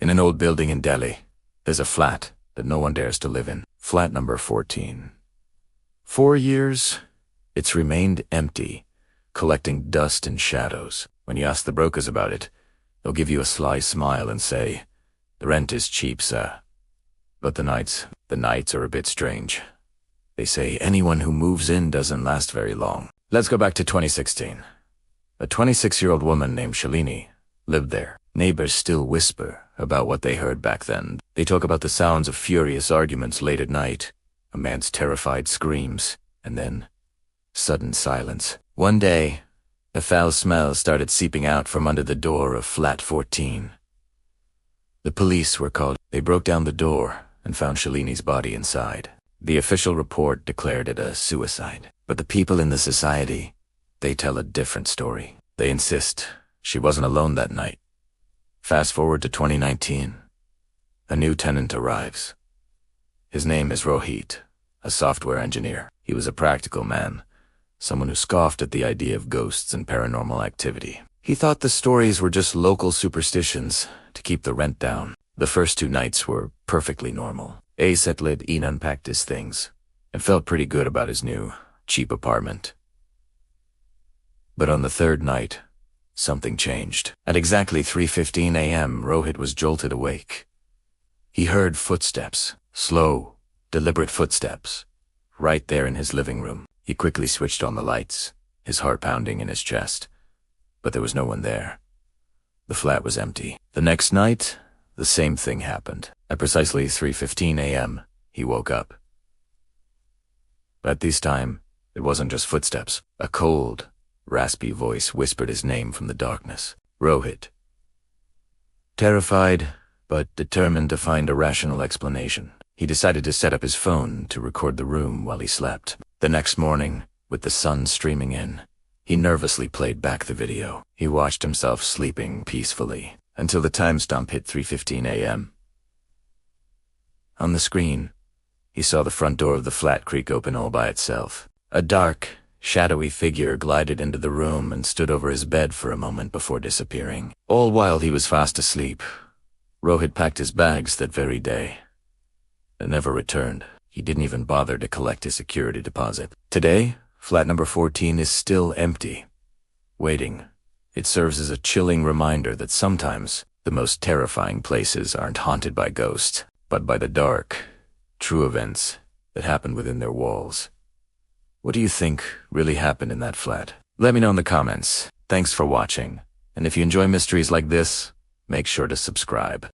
In an old building in Delhi, there's a flat that no one dares to live in. Flat number 14. 4 years, it's remained empty, collecting dust and shadows. When you ask the brokers about it, they'll give you a sly smile and say, "The rent is cheap, sir." But the nights are a bit strange. They say anyone who moves in doesn't last very long. Let's go back to 2016. A 26-year-old woman named Shalini lived there. Neighbors still whisper about what they heard back then. They talk about the sounds of furious arguments late at night, a man's terrified screams, and then sudden silence. One day, a foul smell started seeping out from under the door of flat 14. The police were called. They broke down the door and found Shalini's body inside. The official report declared it a suicide. But the people in the society, they tell a different story. They insist she wasn't alone that night. Fast forward to 2019. A new tenant arrives. His name is Rohit, a software engineer. He was a practical man, someone who scoffed at the idea of ghosts and paranormal activity. He thought the stories were just local superstitions to keep the rent down. The first 2 nights were perfectly normal. Settled in, unpacked his things, and felt pretty good about his new, cheap apartment. But on the 3rd night, something changed. At exactly 3:15 a.m., Rohit was jolted awake. He heard footsteps, slow, deliberate footsteps, right there in his living room. He quickly switched on the lights, his heart pounding in his chest. But there was no one there. The flat was empty. The next night, the same thing happened. At precisely 3:15 a.m., he woke up. But this time, it wasn't just footsteps. A cold, raspy voice whispered his name from the darkness. Rohit. Terrified, but determined to find a rational explanation, he decided to set up his phone to record the room while he slept. The next morning, with the sun streaming in, he nervously played back the video. He watched himself sleeping peacefully until the timestamp hit 3:15 a.m. On the screen, he saw the front door of the flat creak open all by itself. A dark, shadowy figure glided into the room and stood over his bed for a moment before disappearing. All while he was fast asleep, Rohit packed his bags that very day and never returned. He didn't even bother to collect his security deposit. Today, flat number 14 is still empty, waiting. It serves as a chilling reminder that sometimes the most terrifying places aren't haunted by ghosts, but by the dark, true events that happen within their walls. What do you think really happened in that flat? Let me know in the comments. Thanks for watching. And if you enjoy mysteries like this, make sure to subscribe.